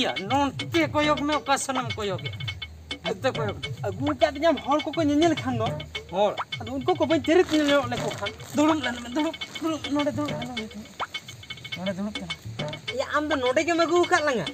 या नोंते कोयोग में ओकासनम कोयोग अते कोयोग अगु का दिया हॉल को नेनेल खान नो हॉल अदो उनको को बन चरित नेल ले को खान दुड़ुम दुड़ुम नोडे दुड़ुम या आम दो नोडे के मगु का लंगा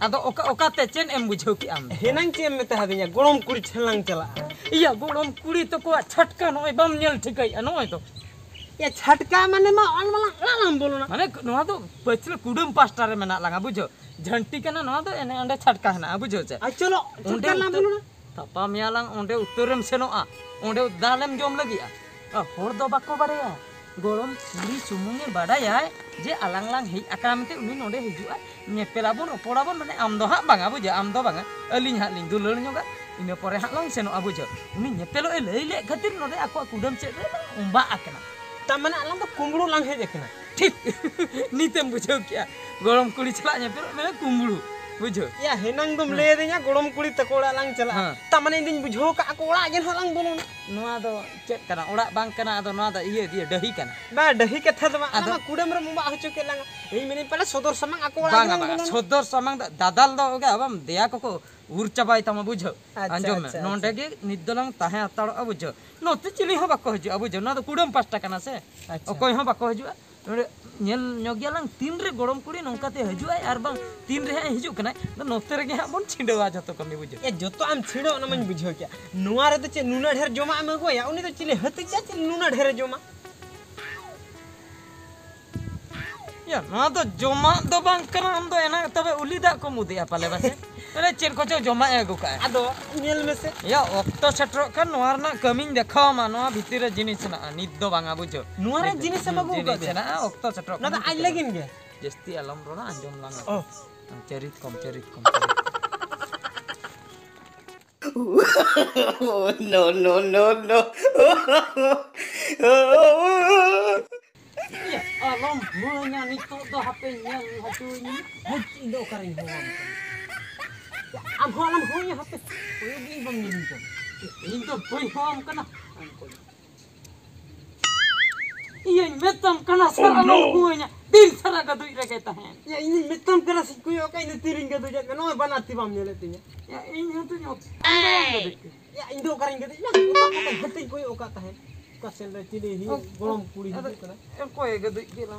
अदो ओका ते चेन एम बुझो की आम हेनांग चे में ता दिया गोड़म कुड़ी छलांग चला या गोड़म कुड़ी तो को छटका नोय बम नेल ठिकई नोय तो या छटका माने मा ऑन वाला लाम बोलो ना माने नोआ तो पछल कुडुम पास्टा रे मेना लगा बुझो झंटी के ना नोआ तो एने अंडे छटका है ना बुझो से आ चलो छटका लाम बोलो ना तपा मियालांग ओंडे उत्तरम सेनोआ ओंडे दालेम जम लगिया होर दो बाको बाड़ाया गोड़म कुड़ी सुमुंगे बाड़ाया जे आलांगलांग हे आकामते उनी नोंडे हिजुआ नेपेलाबोन ओपड़ाबोन माने आम दो हा बांगा बुझो आम दो बांगा अलिंग हा लिंग दुलर ᱧᱚᱜᱟ ᱤᱱᱟᱹ ᱯᱚᱨᱮ ᱦᱟᱸᱜ ᱞᱟᱝ ᱥᱮᱱᱚᱜᱼᱟ ᱵᱩᱡᱷᱟᱹᱣ ᱩᱱᱤ ᱧᱮᱯᱮᱞᱚᱜ ᱮ ᱞᱟᱹᱭ ᱞᱮᱫ ᱠᱷᱟᱹᱛᱤᱨ ᱱᱚᱰᱮ ᱟᱠᱚᱣᱟᱜ ᱠᱩᱰᱟᱹᱢ ᱥᱮᱫ ᱨᱮ ᱩᱸᱵᱟᱜ ᱟᱠᱟᱱᱟ ता माने आलम तो कुंबड़ू लांग हे देखना ठीक नीतेम बुझाव किया गोड़म कुड़ी चला ñepel मेरे कुंबड़ू बुझो या हेनांग दम ले दे냐 गोड़म कुड़ी तकोड़ा लांग चला ता माने दिन बुझो का को ओड़ा गेन लांग बोलो नोआ दो चेक कना ओड़ा बांग कना अदो नोआ दा इये दिए दही कना बा दही कथा दमा आमा कुडम रे मुबा हचो के लांग एई मेने पले सदर समंग आको ओड़ा बांगा बांगा सदर समंग दादाल दो ओगे अबम देया को उर चाबाय तमा बुझो अंजम में नोंडे गे निदलंग ताहे अताड़ो बुझो नोते चिली हो बाको हजु बुझो ना तो कुडम पास्टा कना से ओकोय हो बाको हजु नोडे नेल ᱧᱚᱜᱤयालांग तीन रे गोड़म कुड़ी नोंकाते हजुआय आर बांग तीन रे हिजु कना नोते रे गे हा बन छिंडवा जतो कमी बुझो ए जतो आम छिड़ो ना मन बुझो क्या नुआ रे तो चे नुना ढेर जोमा में गोया उनी तो चिले हति चा चिले नुना ढेर जोमा या ना तो जोमा दो बांग कना हम दो एना तबे उली दा को मुदिया पाले बासे अरे चेन को जोमा एगु का आदो नेल में से या ओक्तो सेट्रो का नोआर ना कमिंग देखाव मा नोआ भितिर जिनिस ना निद दो बांगा बुझो नुआ रे जिनिस मगु का दे ना ओक्तो सेट्रो ना तो आज लगिन गे जस्ती अलम रो ना अंजम लांगा ओ चरित कम no no no no ya alom mulanya nito do hape nyang hatunya hati do karing ho am holam honya hape koy bi bam ni to in to boy hom kana iya metam kana sara honya dil sara ka dui re keta hai या इन मितम करा से कोई ओका इन तीरिंग के दो जा no बनाती बम ने लेती ya in hatu nyo या इन दो करेंगे या हति कोई ओका ता है कसेल रे चिले ही गोलम कुड़ी ही कना em koy ga dui gila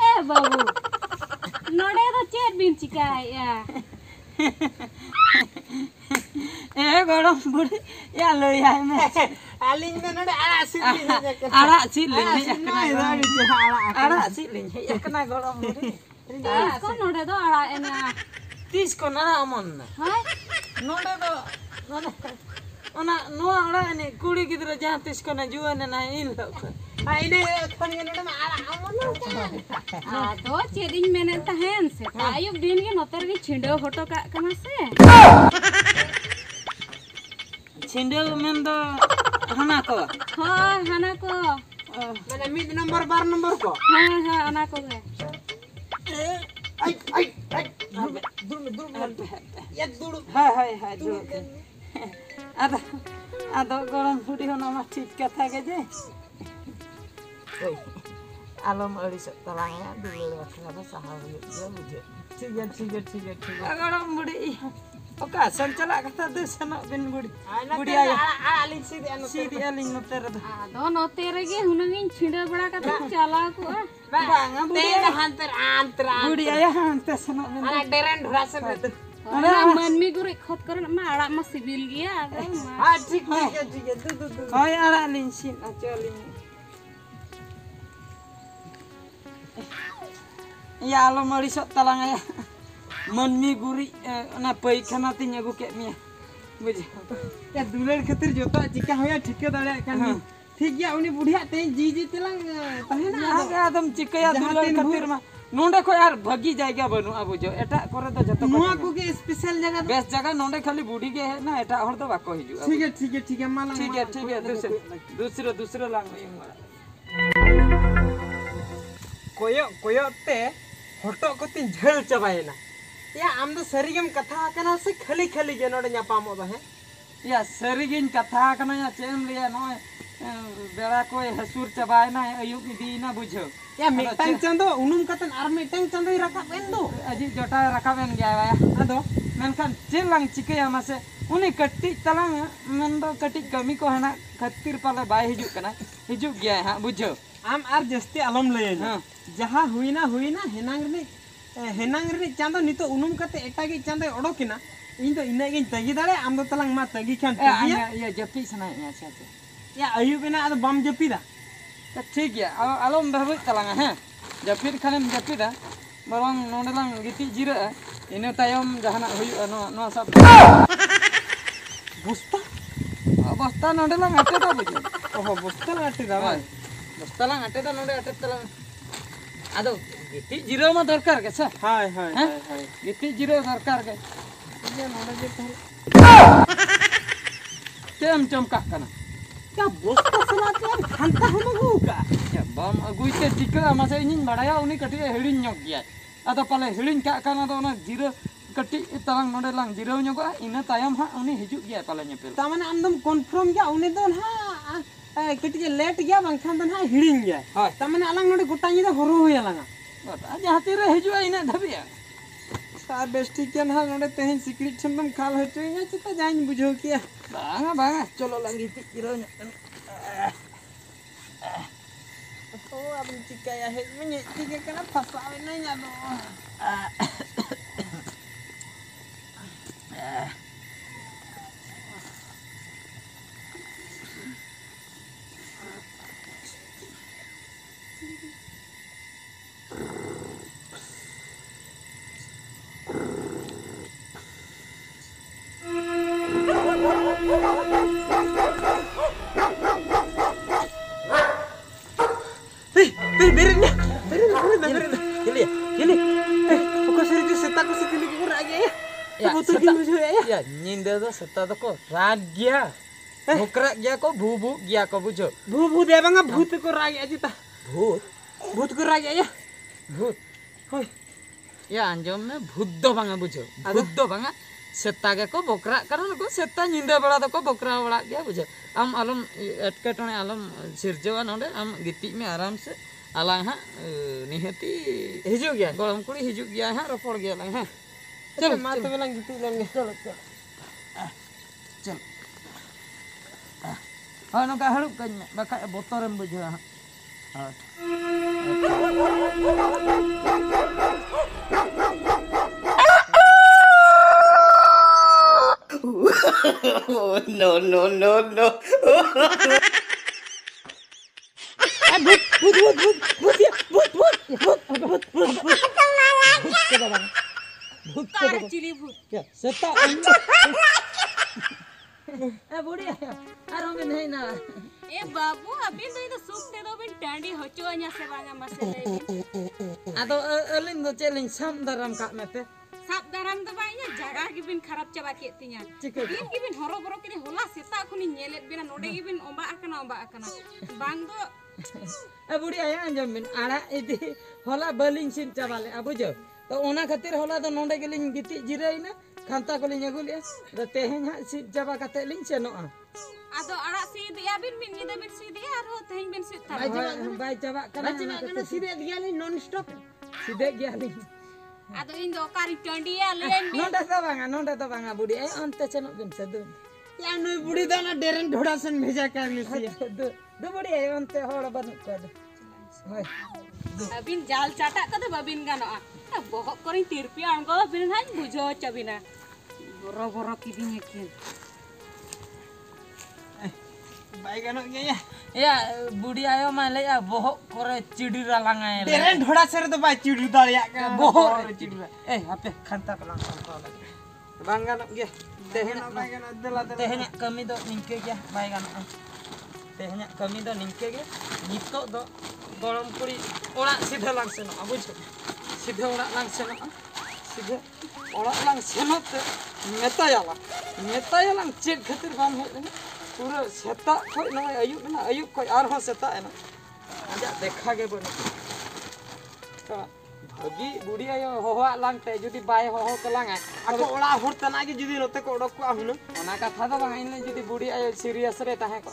ए बाबू नोडे तो चेत बिन चिकाय या ए गोड़म बुड़ी या लई आय में आलिंग ने नडे आड़ा सिली ara siling आड़ा ara siling ya kena golam buड़ी को नोडे तो आड़ा एना tis ko na amon na hi node do ona noa ara ni kuri gidra jahan tis ko na juan na il lo आइने खन के नडे आड़ा अमन आ तो चेदिन मेने तहन से आयुब दिन के नोतर के छिंडो फोटो का कना से छिंडल men do hana ko हां हना को माने मिड नंबर 12 नंबर को हां हां अना को है आई आई आई दूर या दूर hai du ado golam buड़ी hona ma ठीक कथा के जे alom aris talangnya dulu kenapa sahal dia bujuk ठीक है golam buड़ी oka san chala kata du sana bin buड़ी buड़ी aya आलिंग Sidhi aling noter do आ दो नोते रे के हुनगिन छिंडो बड़ा का चला को banga buड़ी hantar antरा buड़ी aya hante sana bin ana डेरन ढरासन रे अरे मन में गुरे खत कर मा आड़ा मा सिविल गया हां ठीक है दू hoy ara linsin acoli ya alom aris talang aya मनमी गुरी ना पैखाना तिन अगु के मिया बुझ या दुलर खातिर जोता चिका होया ठीक दाड़े कानी ठीक गया उनी बुढ़िया ते जी तेलांग तहे ना एकदम चिकया दुलर खातिर मा नोंडे को यार भगी जाएगा बनु अब जो एटा करे तो जतो नुआ को के स्पेशल जगह बेस्ट जगह नोंडे खाली बूढ़ी के है ना एटा और तो बाको हिजु ठीक है माला ठीक है दूसरा लांग कोयो कोयो ते होटो को तीन झल चबायना या आम दो सरीगम कथा कना से खाली खाली जे नोडे न्यापामो बहे या सरीगिन कथा कना या चेम लिया नोय बेड़ा को हसूर चबायना अयुब इदीना बुझो या मिटang चंदो उनुम कतन आर मिटang चंदो रकाब एन दो अजी जोटा रकाबेन गया आदो मेनखान चेलांग चिकया मासे उनी कट्टी तलांग मन दो कट्टी कमी को है ना खत्तिर पाले बाय हिजुक गया है बुझो आम आर जस्ती आलम लयना जहां हुईना हेनांग रे चांदो नितो उनुम कते एटागी चांदो ओडोकिना इन तो इना गिन तगी दाड़े आम दो तलांग मा तगी खान तगी ये जपी सनाय अच्छा या अयुबेना आदो बम जपीदा तो ठीक है आलम बहबुज तलांगा हैं जपीर खानेम जपीदा बरंग नोडेलांग गिति जिरा इने तायम जहाना हुयु नो सब बस्ता नोडेलांग अटेदा बुझो ओहो बस्ता अटेदा भाई बस्तालांग अटेदा नोडे अटेद तलांग आदो गिति जिरो मा दरकार के सा हाय हाय हैं हाय गिति जिरो दरकार के ये नोडे जे ताल केम चमका कना क्या बस्ता सलाते यार खानता हमगु का या बम अगुइते टिका मासे इनिन बड़ाया उनी कटी हिड़िन ᱧᱚᱜ गया आदो पाले हिड़िन का काना दो ना जिरो कटी तलांग नोडे लांग जिरो ᱧᱚᱜᱟ इना तायम हा उनी हिजुक गया पाले ñेपेल ता माने आमदम कन्फर्म गया उनी दो ना कटी लेट गया बांखान दो ना हिड़िन गया हाय ता माने अलंग नोडे गोटा निदा हरो होया लंगा जहां तीरे हिजुआ इना धबिया सार बेस्टी के ना नोडे तेहन सिक्रेट छंदम खाल होचोया चिता जाइन बुझो किया बांगा चलो लंगी जिरो ᱧᱚᱜ ओ अब चिकाया है मैं चिके कना फसावे नहीं आदो ya nyinda do seta do ko rag gya bukrak gya ko bubu gya ko bujo भू दे बंगा भूत को राग अजिता भूत भूत को राग या भूत होय ya anjom me भूत दो banga bujo भूत दो banga seta ge ko bokrak karon ko seta nyinda bela do ko bokra bela gya bujo am alum etketone alum sirjawa nonde am giti me aram se alang ha nihati हिजो गया golam kuri hijuk gya ha ropor gya lang ha चलो मार तो बेला गिटी लेंगे चलो चलो चल हाँ नौका हड़प कन्या बाका बोतरम बुझा हाँ Oh, no, no, no, no. चिली भूत क्या सत्ता बुढ़िया अरे में नहीं ना ए बाबू अभी तो इधर सूख दे दो बिन टांडी होचो अन्या से बांगा मसले आदो अलिन दो चेलिंग साम दरम का मेते साप दाराम तो बाइया जगह की बिन खराब चबा के तिया चिके बिन की बिन हरो बरो के होला सेता खुनी नेलेत बिना नोडे की बिन ओबा आकना बांग दो बुढ़िया अंजम बिन आड़ा इदी होला बलिंग सिन चाबाले अबु जो तो ओना खातिर होला तो नोडे गेलिंग गिति जिराइना खांता को लिंग अगुलिया तो तेहेन हा सिट चाबा कते लिंग सेनोआ आदो आड़ा सी दिया बिन निदा बिन सी दिया आरो तेहेन बिन सी था बाय चाबा kana सीधे गया लिंग नॉन स्टॉप सीधे गया लिंग आदो इन दो कारी टांडिया लेन नोंडे तो बांगा बुढ़ी ए अंते चनो बिन सदु या नुई बुढ़ी दाना डेरन ढोड़ा सन भेजा कर लिसिया दो बुढ़ी ए अंते होड़ बनु को होय अबिन जाल चाटा कदे बबिन गानोआ बोहक करिन तिरपी अणगो बिन हाय बुझो चबिना बोरो बोरो की दिन के बाई गानो गया या बुढ़ी आयो माले या बोहक करे चिड़ी रलांगाय डेरन ढोड़ा सर तो बाई चिड़ी दालिया का बोहक चिड़ी ए हापे खांता कलांग बांग गानो गया तेहन बाई गानो देला तेहन कमी दो निंके गया बाय गानो तेहन कमी दो निंके गया नितो दो गरम कुड़ी ओड़ा सीधे लांग सेनो बुझो सीधे ओड़ा लांग सेनो सीधे ओड़ा लांग सेनो ते मेताया चेक खातिर बाम हे पूरा सेता कोई ना आयु कोई आर हो सेता है ना आजा देखा गे बन तो भगी बुढ़ी आयो होवा लांग ते जुदी बाय हो के लांग ako oड़ा होर तना के जुदी नते को ओडक को आहुन ओना कथा तो बांग इन जुदी बुढ़ी आयो सीरियस रे ताहे को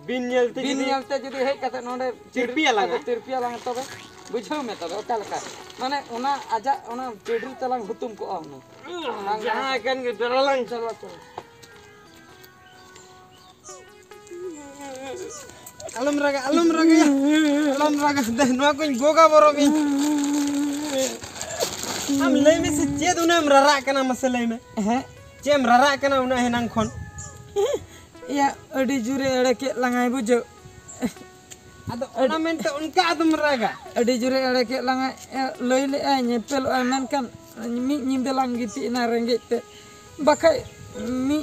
बिन nyelते बिन नेलते जुदी हेज कते नोडे तिरपिया लगा तिरपिया लगा तबे बुझाव में तबे ओका लका माने ओना आजा ओना चेडरी तलांग हुतुम को आउनो जहां कन के डरलां चलो चलो alum raga ya alum raga dah noa ko goga boro bi am lay me se che duna am rara kana masalai me che am rara kana una henang khon या अड़ी जुरे अड़े के लंगाई बुझो ado ornament unka adum raga अड़ी जुरे अड़े के लंगाई लई ले आय नेपेल Aiman kan mi nyimbe lang giti na renggit te bakai mi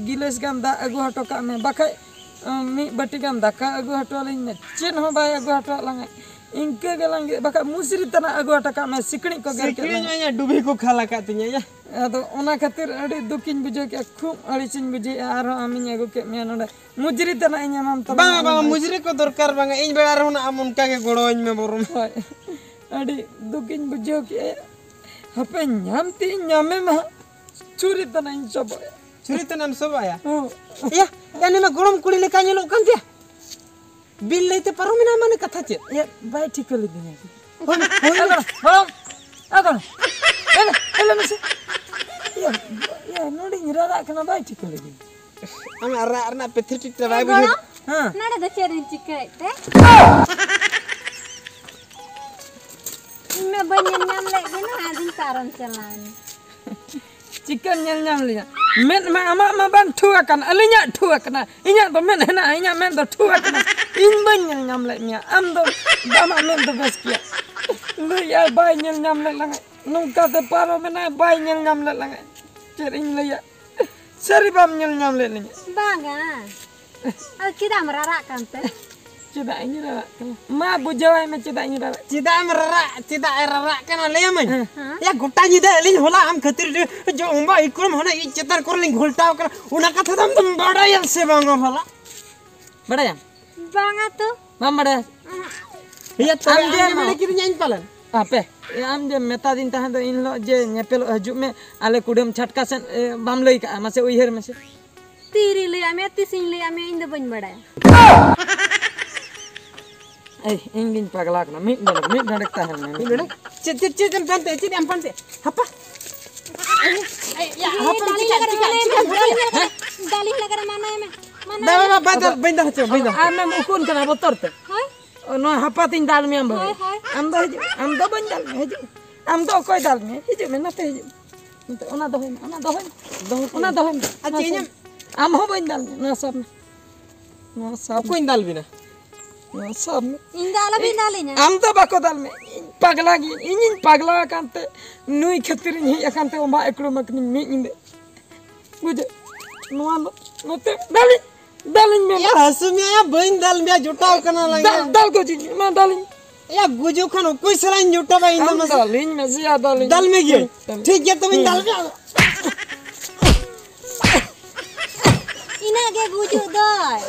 giles gam da agu hato ka me bakai mi bati gam da ka agu hato lin me chen ho bai agu hato lang inke galang bakai musri tana agu hato ka me sikni ko ger ke nya dubi ko khala ka tinya ya ado ona khatir adi dukin bujo ke khum ari chin buji aro ami agu ke me nonde mujri tana inya mam to bang bang mujri ko dorkar bang in bela rona am unka ke goroñ me borum adi dukin bujo ke hape nyamti nyame ma curi tana in sobo curi tanam soba ya ya yani ma gorom kuli le ka nyelo kan dia bil leite paromina mane katha che ya bai tikoli dinya holong agon ele mese ya nodi nyirara kana bai tikoli din am arna pathetic ta bai buju nada da cherin chikai te मैं बनियन नाम लेके ना आदि कारण चलाने chicken nyam liya men ma ama ma ban thua kan alinya thua kana inya do men hena inya men do thua kana in ban nyam le nya am do dama men do beskia lu ya bai nyam le lang nungka te paro mena bai nyam le lang cerin le ya seri bam nyam le nya bangga al kita merara kan te cida ini rara ma bujawai me cida ini rara cida rara kana le man ya gota jida lin hola am khatir jo umba ikrum hona I chetar korling घोलटाव कर una katha dam dam bada yal se banga hola bada ya bangga tuh mam bada ya am dia mele kiri nyan palan ape am je meta din tahan do in lo je nyepel haju me ale kudem chhatka sen bam lei ka mase uiher mase tiri le ame tisin le ame inde ban bada eh ingin pagala kana mit dadak tahan me cit am pante apa ya daling negara mana ya ba badal benda hacho benda ame ukun kana botor te hai no hapatin dal me am am do bandal heju am do koy dal me heju me nate heju ona do achinya am ho bandal na sab ko indal bina na sab indala bindalinya am do bako dal me pagla gi inin pagla kante nui khatir ni akante o ma ekro makni me inde buje no alo note dalin me ya hasumya ya bandal me jutaw kana lang dal ko ji ma dalin ya guju khano koi sarain juta ba indal mas dalin me ziya dalin dal me gi ठीक है तुम dal me ina ge gujuk doi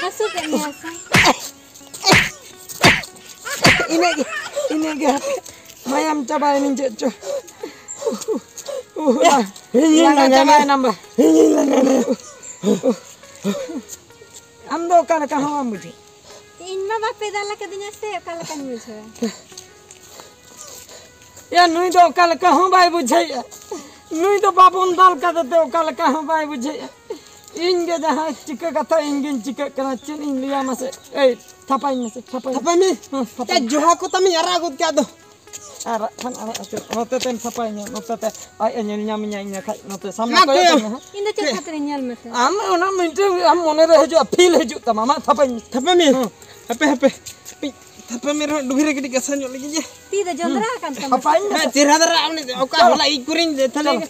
masuk ke biasa ini ge mayam coba ini jejo Lang coba nambah am do kana kahawa mujhe inma bape dala ke dinya se kala kan mujhe ya nui do kala kahawa bai bujhai nui do babon dal ka dete kala kahawa bai bujhai inge jaha chika katha ingin chika kana chen in liya mase ei thapai apa me ya joha ko tami ara gut kya do ara kan ara note tem thapai nya note te ai enyen nya nya khai note samna Ma ko koyo. inda cek khatri nyal mate am ona minte am mone re heju feel heju tamama thapai apa me apa me ro dubire kiti kesan yo lagi je ti da jondra kan tam thapai ma tira dara amne oka hola ikuring de thale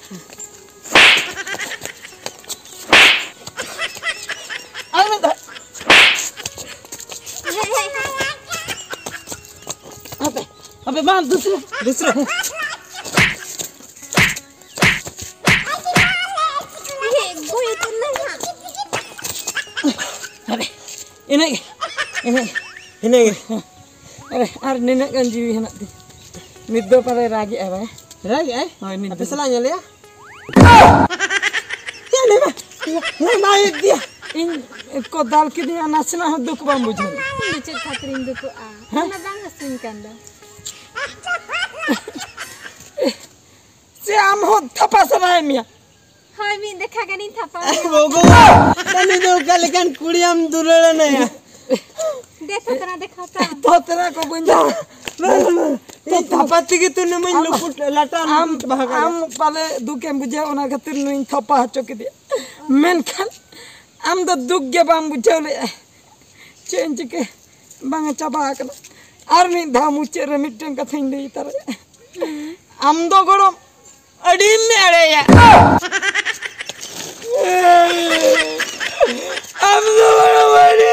ai na अबे मान दूसरे ye gue itu nah अबे ini अरे ar nenek kan jiwi henak ti middo pare ragi apa ragi oh ini apa salahnya le ya ya le ma naik dia इन को दाल के दिया नाचना हो दुख बम बुझो ᱪᱮᱫ ᱠᱷᱟᱹᱛᱤᱨᱤᱧ ᱫᱩᱠᱩᱜᱼᱟ ᱚᱱᱟ ᱵᱟᱝ ᱦᱟᱹᱥᱩᱧ ᱠᱟᱱ ᱫᱚ से आम हो थपा सनाय मिया ᱦᱳᱭ ᱢᱤᱫ ᱫᱮᱠᱷᱟ ᱜᱟᱱᱤᱧ ᱛᱷᱟᱯᱟ बोगो तनी जो कलकन कुड़ियम दुलड़ नया देखो तना देखाता तो तेरा को बुंजा ये थपति के तूने मैं लुकुट लटा आम आम पाले दुखे बुझे ओना खातिर नुइन थपा हचो के दिया मेनखान आम द दुख गे बाम बुझे ले चेंज के बांग चाबा कना आर मी धाम उच्चे रे मिटन कथिन दे तारे आम दो गड़म अड़ी मेरे या आम दो गड़म अड़ी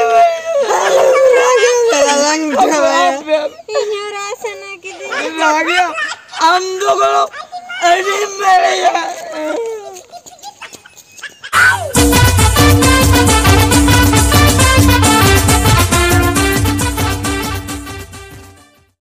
इन्हें रासना की दे आम दो गड़म अड़ी मेरे या